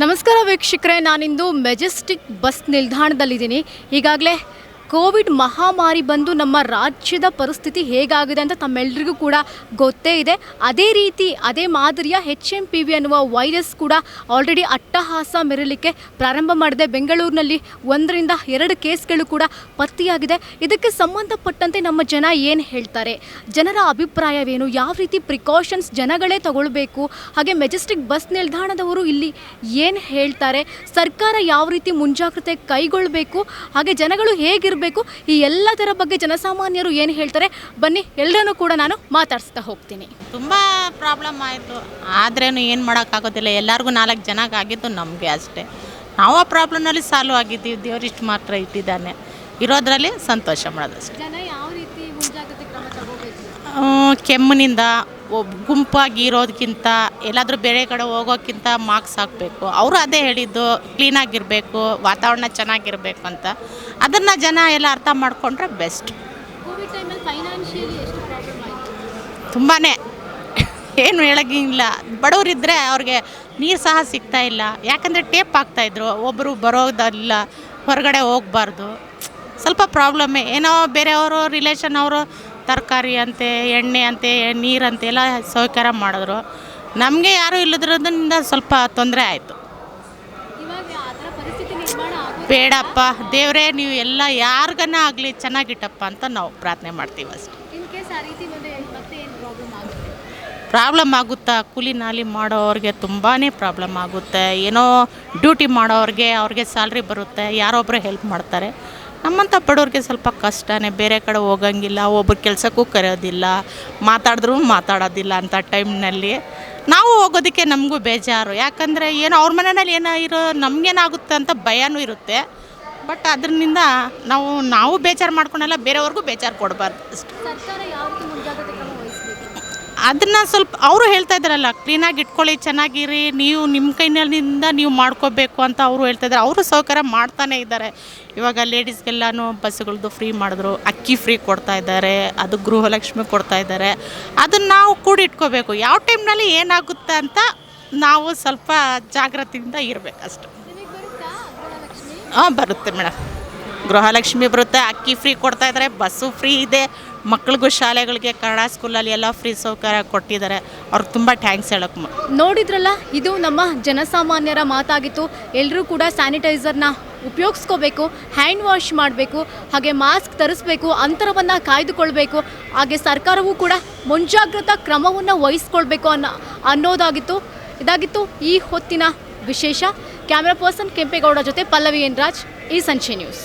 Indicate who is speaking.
Speaker 1: ನಮಸ್ಕಾರ ವೀಕ್ಷಕರೇ, ನಾನಿಂದು Majestic bus ನಿಲ್ದಾಣದಲ್ಲಿದ್ದೀನಿ. ಈಗಾಗಲೇ ಕೋವಿಡ್ ಮಹಾಮಾರಿ ಬಂದು ನಮ್ಮ ರಾಜ್ಯದ ಪರಿಸ್ಥಿತಿ ಹೇಗಾಗಿದೆ ಅಂತ ತಮ್ಮೆಲ್ಲರಿಗೂ ಕೂಡ ಗೊತ್ತೇ ಇದೆ. ಅದೇ ರೀತಿ ಅದೇ ಮಾದರಿಯ HMPV ಅನ್ನುವ ವೈರಸ್ ಕೂಡ ಆಲ್ರೆಡಿ ಅಟ್ಟಹಾಸ ಮೆರಲಿಕ್ಕೆ ಪ್ರಾರಂಭ ಮಾಡಿದೆ. ಬೆಂಗಳೂರಿನಲ್ಲಿ 1ರಿಂದ 2 ಕೇಸ್ಗಳು ಕೂಡ ಪತ್ತೆಯಾಗಿದೆ. ಇದಕ್ಕೆ ಸಂಬಂಧಪಟ್ಟಂತೆ ನಮ್ಮ ಜನ ಏನು ಹೇಳ್ತಾರೆ, ಜನರ ಅಭಿಪ್ರಾಯವೇನು, ಯಾವ ರೀತಿ ಪ್ರಿಕಾಷನ್ಸ್ ಜನಗಳೇ ತಗೊಳ್ಬೇಕು, ಹಾಗೆ ಮೆಜೆಸ್ಟಿಕ್ ಬಸ್ ನಿಲ್ದಾಣದವರು ಇಲ್ಲಿ ಏನು ಹೇಳ್ತಾರೆ, ಸರ್ಕಾರ ಯಾವ ರೀತಿ ಮುಂಜಾಗ್ರತೆ ಕೈಗೊಳ್ಳಬೇಕು, ಹಾಗೆ ಜನಗಳು ಹೇಗಿರಬೇಕು, ಈ ಎಲ್ಲದರ ಬಗ್ಗೆ ಜನಸಾಮಾನ್ಯರು ಏನು ಹೇಳ್ತಾರೆ ಬನ್ನಿ ಎಲ್ಲರನ್ನೂ ಕೂಡ ನಾನು ಮಾತಾಡಿಸ್ತಾ ಹೋಗ್ತೀನಿ.
Speaker 2: ತುಂಬ ಪ್ರಾಬ್ಲಮ್ ಆಯಿತು, ಆದ್ರೇನು ಏನು ಮಾಡೋಕ್ಕಾಗೋದಿಲ್ಲ. ಎಲ್ಲರಿಗೂ 4 ಜನಕ್ಕೆ ಆಗಿದ್ದು ನಮಗೆ ಅಷ್ಟೇ. ನಾವು ಆ ಪ್ರಾಬ್ಲಮ್ನಲ್ಲಿ ಸಾಲ್ವ್ ಆಗಿದ್ದೀವಿ. ದೇವರಿಷ್ಟು ಮಾತ್ರ ಇಟ್ಟಿದ್ದಾನೆ, ಇರೋದ್ರಲ್ಲಿ ಸಂತೋಷ ಮಾಡೋದಷ್ಟೇ.
Speaker 1: ಜನ ಯಾವ ರೀತಿ ಮುಂಜಾಗ್ರತೆ ಕ್ರಮ ತಗೋಬೇಕು?
Speaker 2: ಕೆಮ್ಮಿನಿಂದ ಗುಂಪಾಗಿ ಇರೋದಕ್ಕಿಂತ ಎಲ್ಲಾದರೂ ಬೇರೆ ಕಡೆ ಹೋಗೋಕ್ಕಿಂತ ಮಾರ್ಕ್ಸ್ ಹಾಕಬೇಕು. ಅವರು ಅದೇ ಹೇಳಿದ್ದು, ಕ್ಲೀನಾಗಿರಬೇಕು, ವಾತಾವರಣ ಚೆನ್ನಾಗಿರಬೇಕು ಅಂತ. ಅದನ್ನು ಜನ ಎಲ್ಲ ಅರ್ಥ ಮಾಡಿಕೊಂಡ್ರೆ ಬೆಸ್ಟ್.
Speaker 1: ಕೋವಿಡ್ ಟೈಮಲ್ಲಿ ಫೈನಾನ್ಷಿಯಲಿ ಎಷ್ಟು ಪ್ರಾಬ್ಲಮ್ ಆಯಿತು?
Speaker 2: ತುಂಬಾ ಏನು ಹೇಳೋಂಗಿಲ್ಲ. ಬಡವರಿದ್ದರೆ ಅವ್ರಿಗೆ ನೀರು ಸಹ ಸಿಗ್ತಾ ಇಲ್ಲ. ಯಾಕಂದರೆ ಟೇಪ್ ಹಾಕ್ತಾಯಿದ್ರು, ಒಬ್ಬರು ಬರೋದಿಲ್ಲ, ಹೊರಗಡೆ ಹೋಗಬಾರ್ದು. ಸ್ವಲ್ಪ ಪ್ರಾಬ್ಲಮ್ಮೇ. ಏನೋ ಬೇರೆಯವರು ರಿಲೇಷನ್ ಅವರು ತರಕಾರಿ ಅಂತೆ, ಎಣ್ಣೆ ಅಂತೆ, ನೀರಂತೆ ಎಲ್ಲ ಸೌಕರ್ಯ ಮಾಡಿದ್ರು. ನಮಗೆ ಯಾರೂ ಇಲ್ಲದ್ರಿಂದ ಸ್ವಲ್ಪ ತೊಂದರೆ ಆಯಿತು. ಬೇಡಪ್ಪ ದೇವರೇ, ನೀವು ಎಲ್ಲ ಯಾರಿಗನ್ನ ಆಗಲಿ ಚೆನ್ನಾಗಿಟ್ಟಪ್ಪ ಅಂತ ನಾವು ಪ್ರಾರ್ಥನೆ ಮಾಡ್ತೀವಿ ಅಷ್ಟೇ. ಪ್ರಾಬ್ಲಮ್ ಆಗುತ್ತಾ? ಕೂಲಿ ನಾಲಿ ಮಾಡೋರಿಗೆ ತುಂಬಾ ಪ್ರಾಬ್ಲಮ್ ಆಗುತ್ತೆ. ಏನೋ ಡ್ಯೂಟಿ ಮಾಡೋರಿಗೆ ಅವ್ರಿಗೆ ಸ್ಯಾಲ್ರಿ ಬರುತ್ತೆ, ಯಾರೊಬ್ಬರು ಹೆಲ್ಪ್ ಮಾಡ್ತಾರೆ. ನಮ್ಮಂಥ ಬಡವ್ರಿಗೆ ಸ್ವಲ್ಪ ಕಷ್ಟನೇ. ಬೇರೆ ಕಡೆ ಹೋಗಂಗಿಲ್ಲ, ಒಬ್ಬರು ಕೆಲಸಕ್ಕೂ ಕರೆಯೋದಿಲ್ಲ, ಮಾತಾಡಿದ್ರೂ ಮಾತಾಡೋದಿಲ್ಲ ಅಂತ ಟೈಮ್ನಲ್ಲಿ ನಾವು ಹೋಗೋದಕ್ಕೆ ನಮಗೂ ಬೇಜಾರು. ಯಾಕಂದರೆ ಏನೋ ಅವ್ರ ಮನೆಯಲ್ಲಿ ಏನೋ ನಮಗೇನಾಗುತ್ತೆ ಅಂತ ಭಯನೂ ಇರುತ್ತೆ. ಬಟ್ ಅದರಿಂದ ನಾವು ಬೇಜಾರು ಮಾಡ್ಕೊಳಲ್ಲ, ಬೇರೆಯವ್ರಿಗೂ ಬೇಜಾರು ಕೊಡಬಾರ್ದು ಅಷ್ಟೇ. ಅದನ್ನು ಸ್ವಲ್ಪ ಅವರು ಹೇಳ್ತಾ ಇದ್ದಾರಲ್ಲ, ಕ್ಲೀನಾಗಿ ಇಟ್ಕೊಳ್ಳಿ, ಚೆನ್ನಾಗಿರಿ, ನೀವು ನಿಮ್ಮ ಕೈನಿಂದ ನೀವು ಮಾಡ್ಕೋಬೇಕು ಅಂತ ಅವರು ಹೇಳ್ತಾ ಇದ್ದಾರೆ. ಅವರು ಸೌಕರ್ಯ ಮಾಡ್ತಾನೆ ಇದ್ದಾರೆ. ಇವಾಗ ಲೇಡೀಸ್ಗೆಲ್ಲನೂ ಬಸ್ಸುಗಳದ್ದು ಫ್ರೀ ಮಾಡಿದ್ರು, ಅಕ್ಕಿ ಫ್ರೀ ಕೊಡ್ತಾ ಇದ್ದಾರೆ, ಅದು ಗೃಹಲಕ್ಷ್ಮಿ ಕೊಡ್ತಾ ಇದ್ದಾರೆ. ಅದನ್ನು ನಾವು ಕೂಡಿಟ್ಕೋಬೇಕು. ಯಾವ ಟೈಮ್ನಲ್ಲಿ ಏನಾಗುತ್ತೆ ಅಂತ ನಾವು ಸ್ವಲ್ಪ ಜಾಗ್ರತೆಯಿಂದ ಇರಬೇಕು ಅಷ್ಟೆ. ಬರುತ್ತೆ ಮೇಡಮ್, ಗೃಹಲಕ್ಷ್ಮಿ ಬರುತ್ತೆ, ಅಕ್ಕಿ ಫ್ರೀ ಕೊಡ್ತಾ ಇದ್ದಾರೆ, ಬಸ್ಸು ಫ್ರೀ ಇದೆ, ಮಕ್ಳಿಗೂ ಶಾಲೆಗಳಿಗೆ ಕನ್ನಡ ಸ್ಕೂಲಲ್ಲಿ ಎಲ್ಲ ಫ್ರೀ ಸೌಕರ್ಯ ಕೊಟ್ಟಿದ್ದಾರೆ. ಅವ್ರಿಗೆ ತುಂಬ ಥ್ಯಾಂಕ್ಸ್ ಹೇಳೋಕ್ಕೆ.
Speaker 1: ನೋಡಿದ್ರಲ್ಲ, ಇದು ನಮ್ಮ ಜನಸಾಮಾನ್ಯರ ಮಾತಾಗಿತ್ತು. ಎಲ್ಲರೂ ಕೂಡ ಸ್ಯಾನಿಟೈಸರ್ನ ಉಪಯೋಗಿಸ್ಕೋಬೇಕು, ಹ್ಯಾಂಡ್ ವಾಶ್ ಮಾಡಬೇಕು, ಹಾಗೆ ಮಾಸ್ಕ್ ಧರಿಸಬೇಕು, ಅಂತರವನ್ನು ಕಾಯ್ದುಕೊಳ್ಬೇಕು, ಹಾಗೆ ಸರ್ಕಾರವೂ ಕೂಡ ಮುಂಜಾಗ್ರತಾ ಕ್ರಮವನ್ನು ವಹಿಸ್ಕೊಳ್ಬೇಕು ಅನ್ನೋದಾಗಿತ್ತು. ಇದಾಗಿತ್ತು ಈ ಹೊತ್ತಿನ ವಿಶೇಷ. ಕ್ಯಾಮ್ರಾ ಪರ್ಸನ್ ಕೆಂಪೇಗೌಡ ಜೊತೆ ಪಲ್ಲವಿ ಎನ್ ರಾಜ್, ಈ ಸಂಚೆ ನ್ಯೂಸ್.